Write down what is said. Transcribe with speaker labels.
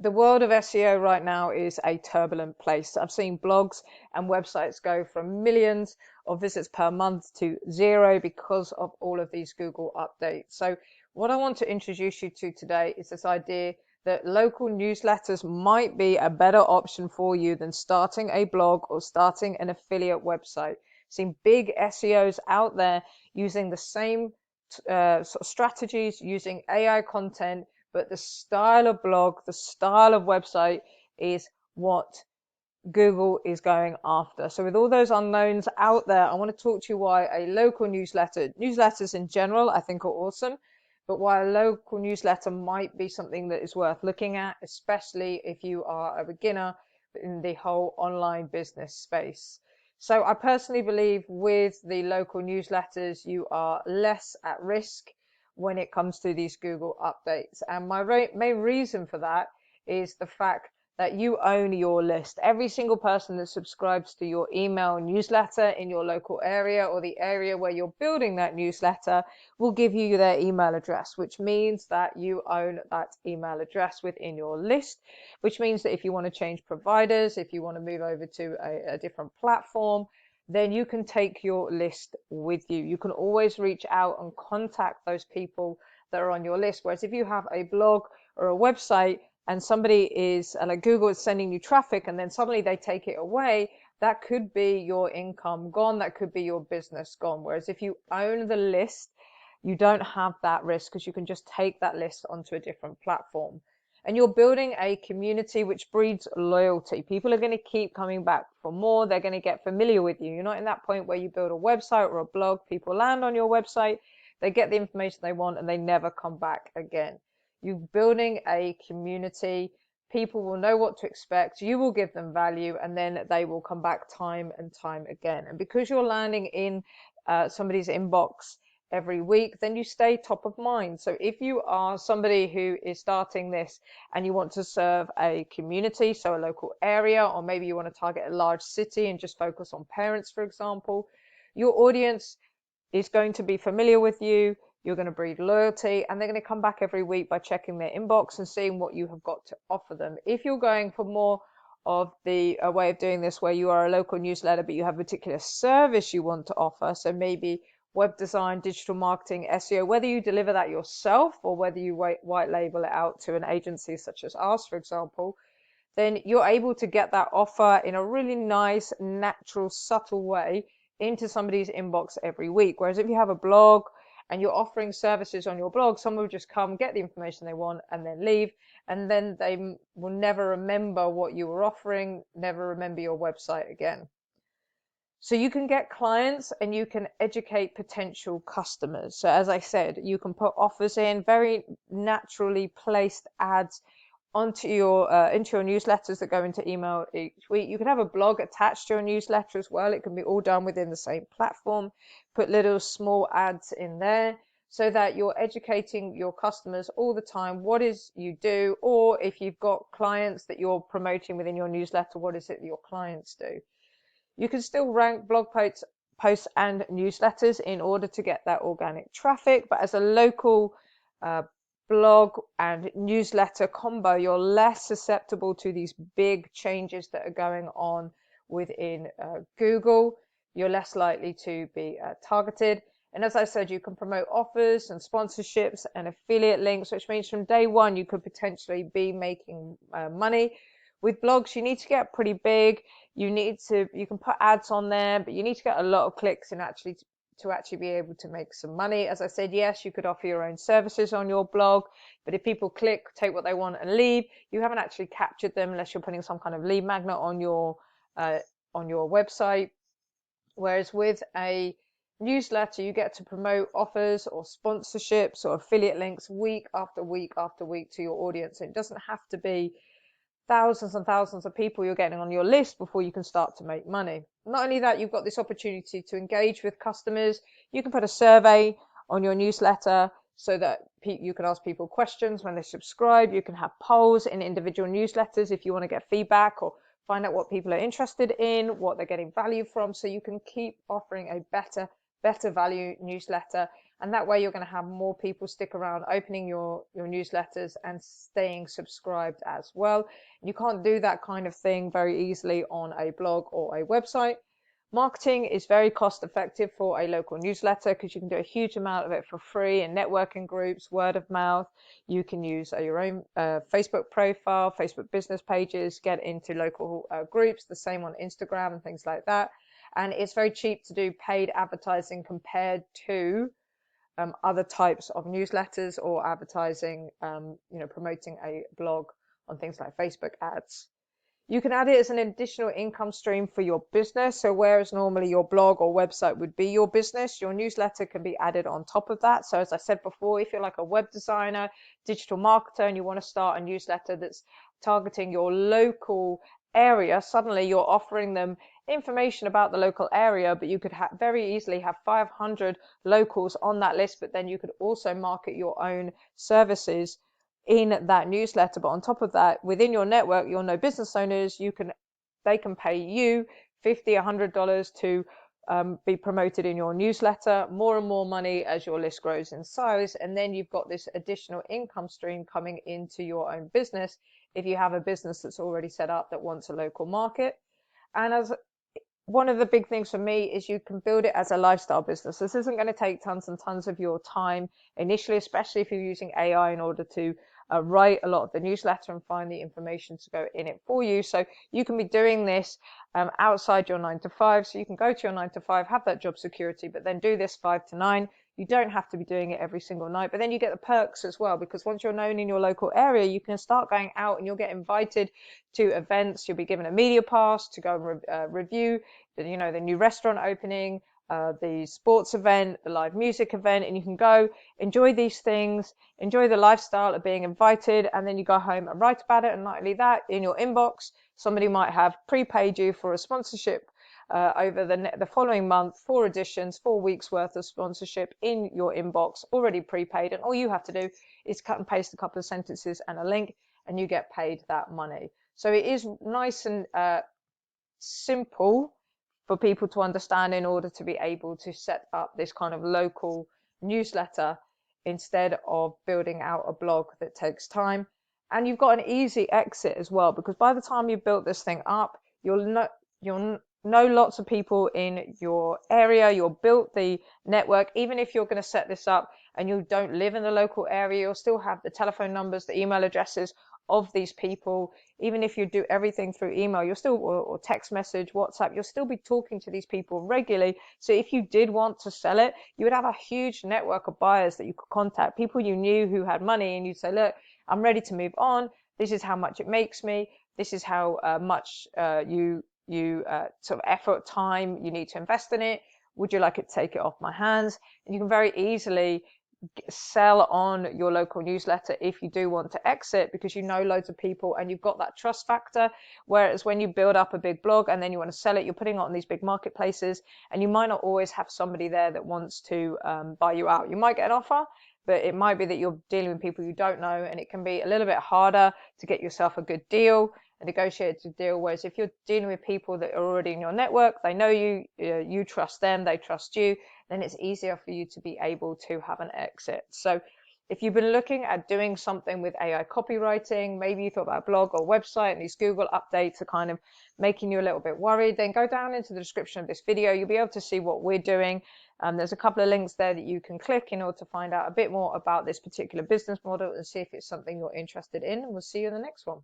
Speaker 1: the world of SEO right now is a turbulent place. I've seen blogs and websites go from millions of visits per month to zero because of all of these Google updates. So what I want to introduce you to today is this idea that local newsletters might be a better option for you than starting a blog or starting an affiliate website. Seen big SEOs out there using the same sort of strategies, using AI content, but the style of blog, the style of website is what Google is going after. So with all those unknowns out there, I want to talk to you why a local newsletters in general, I think are awesome, but why a local newsletter might be something that is worth looking at, especially if you are a beginner in the whole online business space. So I personally believe with the local newsletters, you are less at risk when it comes to these Google updates. And my main reason for that is the fact that you own your list. Every single person that subscribes to your email newsletter in your local area or the area where you're building that newsletter will give you their email address, which means that you own that email address within your list, which means that if you want to change providers, if you want to move over to a different platform, then you can take your list with you. You can always reach out and contact those people that are on your list. Whereas if you have a blog or a website and somebody is, like Google is sending you traffic and then suddenly they take it away, that could be your income gone, that could be your business gone. Whereas if you own the list, you don't have that risk because you can just take that list onto a different platform. And you're building a community which breeds loyalty. People are going to keep coming back for more. They're going to get familiar with you. You're not in that point where you build a website or a blog. People land on your website, they get the information they want, and they never come back again. You're building a community. People will know what to expect. You will give them value, and then they will come back time and time again. And because you're landing in somebody's inbox every week, then you stay top of mind. So if you are somebody who is starting this and you want to serve a community, so a local area, or maybe you want to target a large city and just focus on parents, for example, your audience is going to be familiar with you. You're going to breed loyalty, and they're going to come back every week by checking their inbox and seeing what you have got to offer them. If you're going for more of the way of doing this where you are a local newsletter but you have a particular service you want to offer, so maybe web design, digital marketing, SEO, whether you deliver that yourself or whether you white label it out to an agency such as ours, for example, then you're able to get that offer in a really nice, natural, subtle way into somebody's inbox every week. Whereas if you have a blog and you're offering services on your blog, someone will just come, get the information they want, and then leave. And then they will never remember what you were offering, never remember your website again. So you can get clients and you can educate potential customers. So as I said, you can put offers in, very naturally placed ads onto your into your newsletters that go into email each week. You can have a blog attached to your newsletter as well. It can be all done within the same platform. Put little small ads in there so that you're educating your customers all the time what is you do, or if you've got clients that you're promoting within your newsletter, what is it that your clients do. You can still rank blog posts and newsletters in order to get that organic traffic, but as a local blog and newsletter combo, you're less susceptible to these big changes that are going on within Google. You're less likely to be targeted. And as I said, you can promote offers and sponsorships and affiliate links, which means from day one, you could potentially be making money. With blogs, you need to get pretty big. You can put ads on there, but you need to get a lot of clicks and to actually be able to make some money. As I said, yes, you could offer your own services on your blog, but if people click, take what they want and leave, you haven't actually captured them unless you're putting some kind of lead magnet on your website. Whereas with a newsletter, you get to promote offers or sponsorships or affiliate links week after week after week to your audience. It doesn't have to be thousands and thousands of people you're getting on your list before you can start to make money. Not only that, you've got this opportunity to engage with customers. You can put a survey on your newsletter so that you can ask people questions when they subscribe. You can have polls in individual newsletters if you want to get feedback or find out what people are interested in, what they're getting value from, so you can keep offering a better value newsletter And that way you're going to have more people stick around opening your newsletters and staying subscribed as well. You can't do that kind of thing very easily on a blog or a website. Marketing is very cost effective for a local newsletter because you can do a huge amount of it for free in networking groups, word of mouth. You can use your own Facebook profile, Facebook business pages, get into local groups, the same on Instagram and things like that. And it's very cheap to do paid advertising compared to other types of newsletters or advertising, promoting a blog on things like Facebook ads. You can add it as an additional income stream for your business. So whereas normally your blog or website would be your business, your newsletter can be added on top of that. So as I said before, if you're like a web designer, digital marketer, and you want to start a newsletter that's targeting your local area, suddenly you're offering them information about the local area, but you could very easily have 500 locals on that list, but then you could also market your own services in that newsletter. But on top of that, within your network, you'll know business owners, they can pay you $50, $100 to be promoted in your newsletter, more and more money as your list grows in size. And then you've got this additional income stream coming into your own business if you have a business that's already set up that wants a local market. And as one of the big things for me is you can build it as a lifestyle business. This isn't going to take tons and tons of your time initially, especially if you're using AI in order to write a lot of the newsletter and find the information to go in it for you. So you can be doing this outside your 9 to 5. So you can go to your 9 to 5, have that job security, but then do this 5 to 9. You don't have to be doing it every single night, but then you get the perks as well, because once you're known in your local area, you can start going out and you'll get invited to events. You'll be given a media pass to go and review, the new restaurant opening, the sports event, the live music event, and you can go enjoy these things, enjoy the lifestyle of being invited, and then you go home and write about it. And not only that, in your inbox, somebody might have prepaid you for a sponsorship over the following month, 4 editions, 4 weeks worth of sponsorship in your inbox, already prepaid, and all you have to do is cut and paste a couple of sentences and a link, and you get paid that money. So it is nice and simple for people to understand in order to be able to set up this kind of local newsletter instead of building out a blog that takes time. And you've got an easy exit as well, because by the time you've built this thing up, you'll know lots of people in your area. You'll build the network. Even if you're going to set this up and you don't live in the local area, you'll still have the telephone numbers, the email addresses of these people. Even if you do everything through email, you'll still, or text message, WhatsApp, you'll still be talking to these people regularly. So if you did want to sell it, you would have a huge network of buyers that you could contact, people you knew who had money, and you'd say, look, I'm ready to move on. This is how much it makes me. This is how much sort of effort, time you need to invest in it. Would you like it to take it off my hands? And you can very easily sell on your local newsletter if you do want to exit, because you know loads of people and you've got that trust factor. Whereas when you build up a big blog and then you want to sell it, you're putting it on these big marketplaces, and you might not always have somebody there that wants to buy you out. You might get an offer, but it might be that you're dealing with people you don't know, and it can be a little bit harder to get yourself a good deal, a negotiated deal. Whereas if you're dealing with people that are already in your network, they know you, you trust them, they trust you, then it's easier for you to be able to have an exit. So if you've been looking at doing something with AI copywriting, maybe you thought about a blog or website, and these Google updates are kind of making you a little bit worried, then go down into the description of this video. You'll be able to see what we're doing. There's a couple of links there that you can click in order to find out a bit more about this particular business model and see if it's something you're interested in. And we'll see you in the next one.